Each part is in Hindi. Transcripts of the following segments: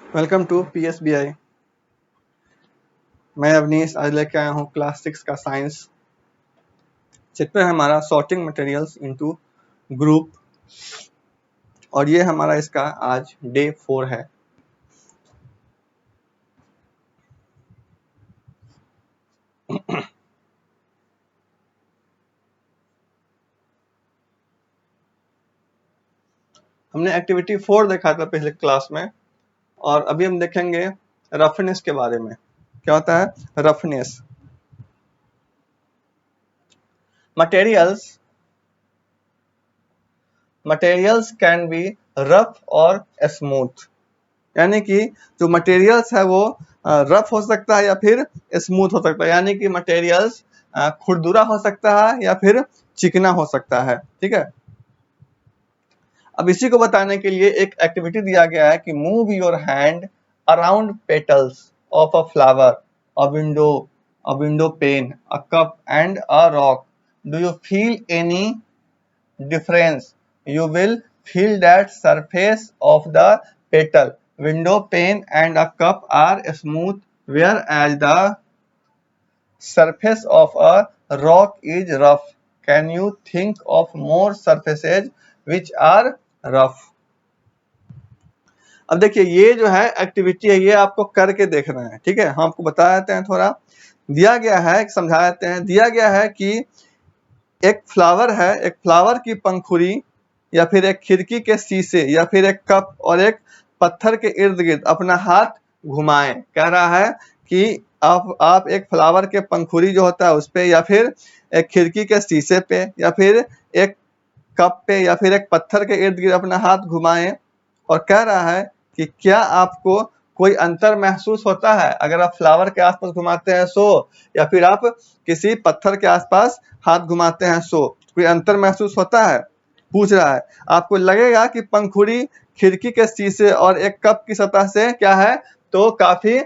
Welcome to PSBI। मैं अवनीश आज लेके आया हूँ क्लास 6 का साइंस। चैप्टर है हमारा सॉर्टिंग मटेरियल्स इनटू ग्रुप और ये हमारा इसका आज डे 4 है। हमने एक्टिविटी 4 देखा था पिछले क्लास में और अभी हम देखेंगे रफनेस के बारे में। क्या होता है roughness? Materials can be rough और स्मूथ, यानी कि जो मटेरियल्स है वो रफ हो सकता है या फिर स्मूथ हो सकता है, यानी कि मटेरियल्स खुरदुरा हो सकता है या फिर चिकना हो सकता है। ठीक है, अब इसी को बताने के लिए एक एक्टिविटी दिया गया है कि move your hand around petals of a flower, a window pane, a cup and a rock. Do you feel any difference? You will feel that surface of the petal, window pane and a cup are smooth, whereas the surface of a rock is rough. Can you think of more surfaces which are rough? अब देखिए ये जो है एक्टिविटी है, ये आपको करके देखना है। ठीक है, हम आपको बता देते हैं, थोड़ा दिया गया है, समझा देते हैं। दिया गया है कि एक फ्लावर है, एक फ्लावर की पंखुड़ी या फिर एक खिड़की के शीशे या फिर एक कप और एक पत्थर के इर्द गिर्द अपना हाथ घुमाएं। कह रहा है कि आप एक फ्लावर के पंखुड़ी जो होता है उस पे या फिर एक खिड़की के शीशे पे या फिर एक कप पे या फिर एक पत्थर के इर्द गिर्द अपना हाथ घुमाएं और कह रहा है कि क्या आपको कोई अंतर महसूस होता है अगर आप फ्लावर के आसपास घुमाते हैं सो, या फिर आप किसी पत्थर के आसपास हाथ घुमाते हैं सो, कोई अंतर महसूस होता है? पूछ रहा है। आपको लगेगा कि पंखुड़ी खिड़की के शीशे और एक कप की सतह से क्या है, तो काफी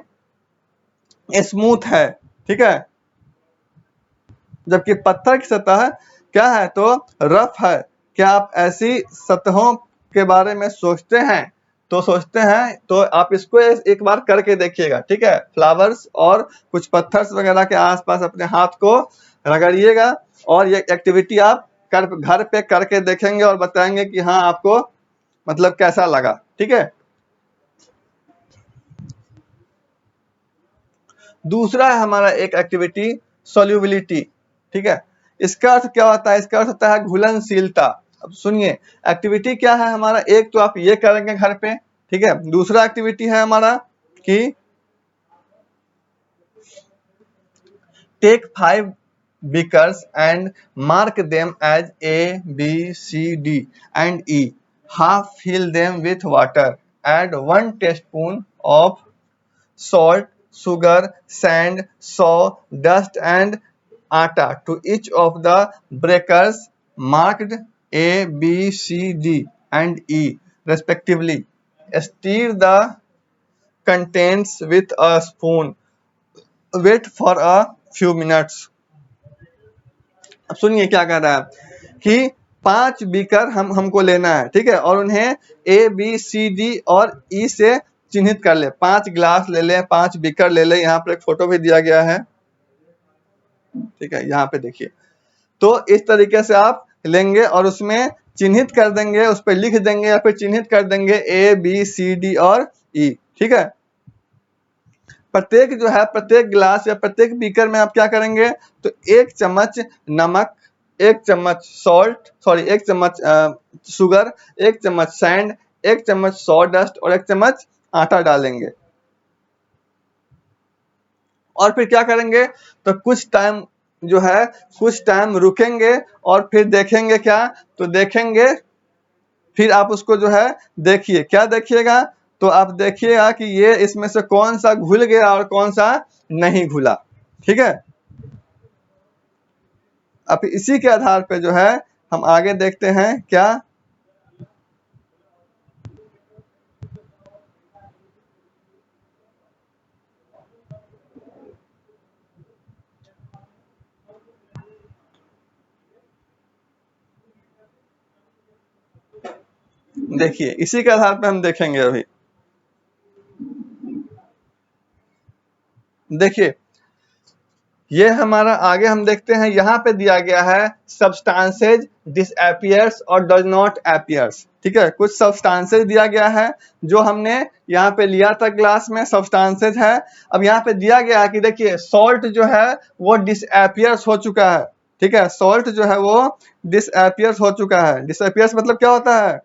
स्मूथ है। ठीक है, जबकि पत्थर की सतह क्या है, तो रफ है। क्या आप ऐसी सतहों के बारे में सोचते हैं? तो आप इसको एक बार करके देखिएगा। ठीक है, फ्लावर्स और कुछ पत्थर्स वगैरह के आसपास अपने हाथ को रगड़िएगा और ये एक्टिविटी आप घर पे करके देखेंगे और बताएंगे कि हाँ आपको मतलब कैसा लगा। ठीक है, दूसरा है हमारा एक एक्टिविटी सोल्यूबिलिटी। ठीक है, इसका अर्थ क्या होता है? इसका अर्थ होता है घुलनशीलता। अब सुनिए, एक्टिविटी क्या है हमारा? एक तो आप ये करेंगे घर पे। ठीक है, दूसरा एक्टिविटी है हमारा कि take 5 beakers and mark them as A, B, C, D and E. Half fill them with water. Add 1 teaspoon of salt, sugar, sand, sawdust and atta to each of the breakers marked A, B, C, D and E respectively. Stir the contents with a spoon. Wait for a few minutes. अब सुनिए क्या कह रहा है कि 5 बीकर हमको लेना है। ठीक है, और उन्हें A, B, C, D और E से चिन्हित कर ले। 5 गिलास ले ले, 5 बीकर ले ले। यहाँ पर एक फोटो भी दिया गया है। ठीक है, यहाँ पे देखिए। तो इस तरीके से आप लेंगे और उसमें चिन्हित कर देंगे, उस पर लिख देंगे या फिर चिन्हित कर देंगे A, B, C, D और E। ठीक है, प्रत्येक जो है, प्रत्येक गिलास या प्रत्येक बीकर में आप क्या करेंगे, तो 1 चम्मच नमक, 1 चम्मच एक चम्मच शुगर, 1 चम्मच सैंड, 1 चम्मच सॉडस्ट और 1 चम्मच आटा डालेंगे। और फिर क्या करेंगे, तो कुछ टाइम रुकेंगे और फिर देखेंगे क्या, तो देखेंगे फिर आप उसको जो है देखिए। क्या देखिएगा, तो आप देखिएगा कि ये इसमें से कौन सा घुल गया और कौन सा नहीं घुला। ठीक है, अब इसी के आधार पे जो है हम आगे देखते हैं क्या। देखिए इसी के आधार पे हम देखेंगे अभी। देखिए ये हमारा आगे हम देखते हैं, यहाँ पे दिया गया है सब्सटेंसेज डिसअपियर्स और डज नॉट अपियर्स। ठीक है, कुछ सब्सटेंसेज दिया गया है जो हमने यहाँ पे लिया था क्लास में, सब्सटेंसेज है। अब यहाँ पे दिया गया है कि देखिए सॉल्ट जो है वो डिसअपियर्स हो चुका है। ठीक है, सॉल्ट जो है वो डिसअपियर्स हो चुका है। डिसअपियर्स मतलब क्या होता है?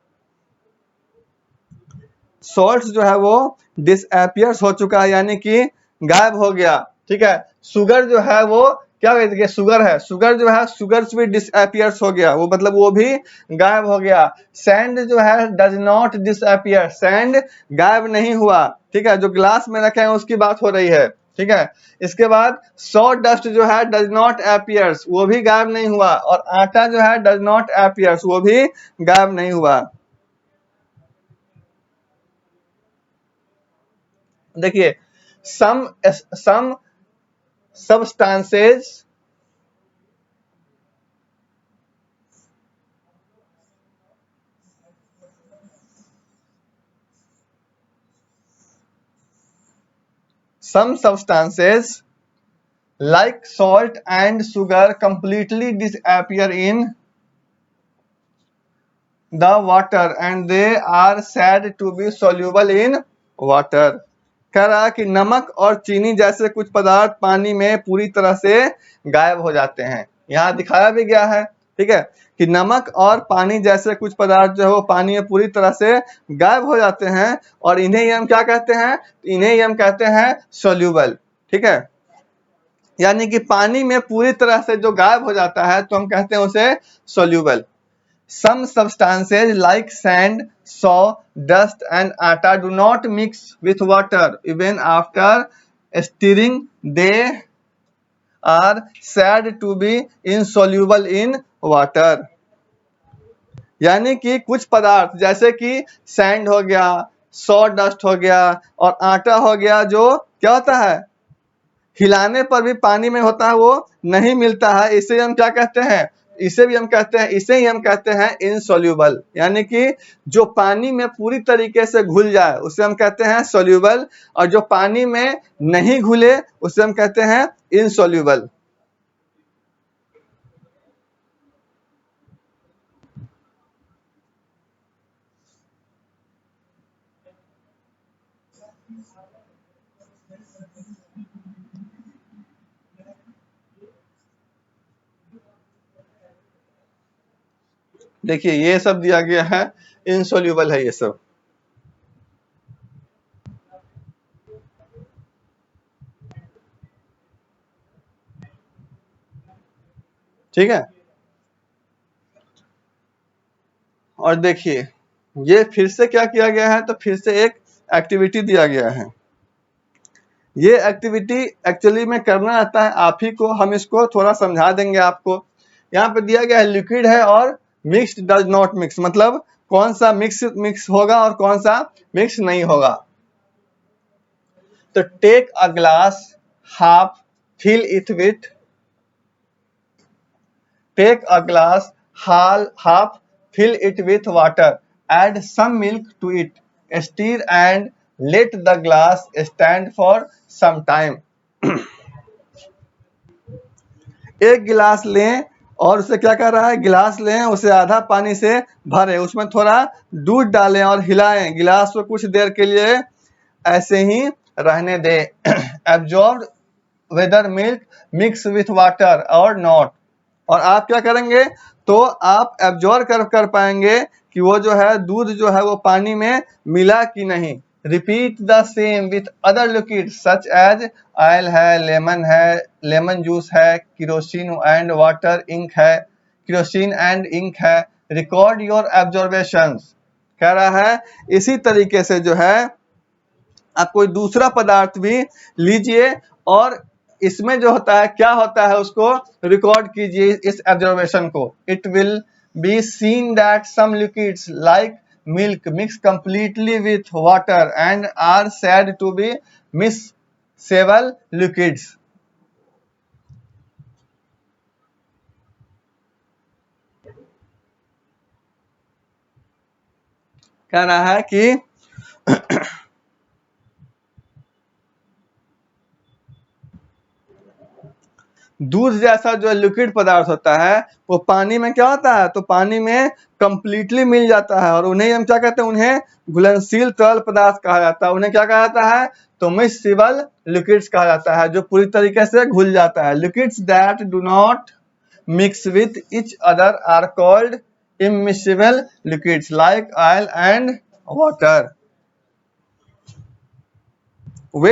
सॉल्ट जो है वो डिसअपियर्स हो चुका है, यानी कि गायब हो गया। ठीक है, शुगर जो है वो क्या कहते हैं, शुगर है, शुगर जो है शुगर भी डिसअपियर्स हो गया, वो मतलब वो भी गायब हो गया। सैंड जो है डज नॉट डिसअपियर, सैंड गायब नहीं हुआ। ठीक है, जो ग्लास में रखे हैं उसकी बात हो रही है। ठीक है, इसके बाद सॉ डस्ट जो है डज नॉट अपियर्स, वो भी गायब नहीं हुआ। और आटा जो है डज नॉट अपियर्स, वो भी गायब नहीं हुआ। देखिए सम substances some substances like salt and sugar completely disappear in the water and they are said to be soluble in water। कह रहा है कि नमक और चीनी जैसे कुछ पदार्थ पानी में पूरी तरह से गायब हो जाते हैं। यहाँ दिखाया भी गया है। ठीक है, कि नमक और पानी जैसे कुछ पदार्थ जो है वो पानी में पूरी तरह से गायब हो जाते हैं, और इन्हें ही हम क्या कहते हैं? इन्हें ही हम कहते हैं सोल्यूबल। ठीक है, यानी कि पानी में पूरी तरह से जो गायब हो जाता है तो हम कहते हैं उसे soluble. Some substances like sand, sawdust and atta do not mix with water even after stirring. They are said to be insoluble in water। यानी कि कुछ पदार्थ जैसे कि सैंड हो गया, सॉ डस्ट हो गया और आटा हो गया, जो क्या होता है, हिलाने पर भी पानी में होता है, वो नहीं मिलता है। इसे हम क्या कहते हैं? इसे भी हम कहते हैं, इसे ही हम कहते हैं इनसोल्यूबल, यानी कि जो पानी में पूरी तरीके से घुल जाए उसे हम कहते हैं सोल्यूबल, और जो पानी में नहीं घुले उसे हम कहते हैं इनसोल्यूबल। देखिए ये सब दिया गया है, इनसोल्यूबल है ये सब। ठीक है, और देखिए ये फिर से क्या किया गया है, तो फिर से एक एक्टिविटी दिया गया है। ये एक्टिविटी एक्चुअली में करना आता है आप ही को, हम इसको थोड़ा समझा देंगे आपको। यहाँ पे दिया गया है लिक्विड है और मिक्स्ड डज नॉट मिक्स, मतलब कौन सा मिक्स होगा और कौन सा मिक्स नहीं होगा। तो take a glass, half fill it with, take a glass, half fill it with water, add some milk to it, stir and let the glass stand for some time। एक गिलास लें और उसे क्या कर रहा है, गिलास लें, उसे आधा पानी से भरें, उसमें थोड़ा दूध डालें और हिलाएं, गिलास को कुछ देर के लिए ऐसे ही रहने दें। Absorb whether milk mix with water or not, और आप क्या करेंगे, तो आप एब्जॉर्ब कर पाएंगे कि वो जो है दूध जो है वो पानी में मिला कि नहीं। Repeat the same with other liquid such as oil है, लेमन जूस है, किरोसिन एंड वाटर, इंक है, किरोसिन एंड इंक है। Record your observations. कह रहा है इसी तरीके से जो है आप कोई दूसरा पदार्थ भी लीजिए और इसमें जो होता है क्या होता है उसको रिकॉर्ड कीजिए, इस ऑब्जर्वेशन को। It will be seen that some liquids like milk mix completely with water and are said to be miscible liquids. कह रहा है कि दूध जैसा जो लिक्विड पदार्थ होता है वो पानी में क्या होता है, तो पानी में कंप्लीटली मिल जाता है और उन्हें हम क्या कहते हैं, उन्हें घुलनशील तरल पदार्थ कहा जाता है। उन्हें क्या कहा जाता है, तो मिक्सिबल लिक्विड्स कहा जाता है, जो पूरी तरीके से घुल जाता है। Liquids that do not mix with each other are called immiscible liquids like oil and water. वे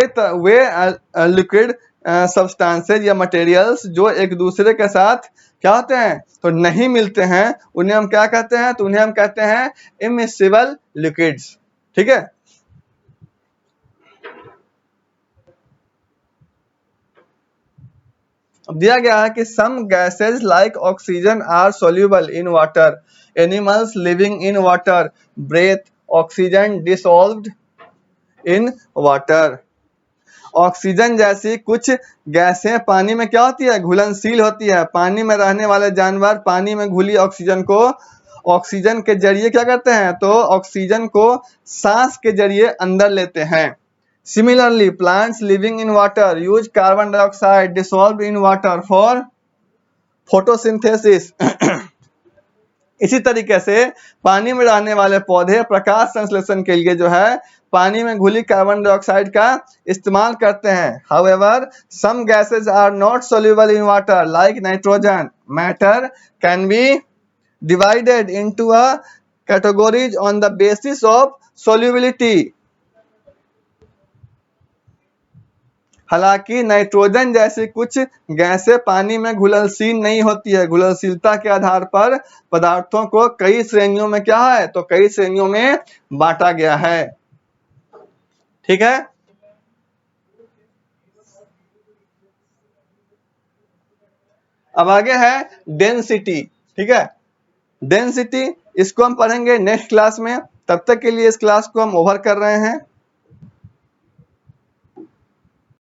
लिक्विड सब्सटेंसेज या मटेरियल्स जो एक दूसरे के साथ क्या होते हैं, तो नहीं मिलते हैं, उन्हें हम क्या कहते हैं, तो उन्हें हम कहते हैं इमिसिबल लिक्विड्स। ठीक है। दिया गया है कि some gases like oxygen are soluble in water, animals living in water breathe oxygen dissolved in water. Oxygen जैसी कुछ गैसें पानी में क्या होती है, घुलनशील होती है। पानी में रहने वाले जानवर पानी में घुली ऑक्सीजन को ऑक्सीजन के जरिए क्या करते हैं, तो ऑक्सीजन को सांस के जरिए अंदर लेते हैं। Similarly plants living in water use carbon dioxide dissolved in water for photosynthesis. इसी तरीके से पानी में रहने वाले पौधे प्रकाश संश्लेषण के लिए जो है पानी में घुली कार्बन डाइऑक्साइड का इस्तेमाल करते हैं। However some gases are not soluble in water like nitrogen. Matter can be divided into a categories on the basis of solubility. हालांकि नाइट्रोजन जैसी कुछ गैसें पानी में घुलनशील नहीं होती है। घुलनशीलता के आधार पर पदार्थों को कई श्रेणियों में क्या है, तो कई श्रेणियों में बांटा गया है। ठीक है। अब आगे है डेंसिटी। ठीक है, डेंसिटी इसको हम पढ़ेंगे नेक्स्ट क्लास में। तब तक के लिए इस क्लास को हम ओवर कर रहे हैं।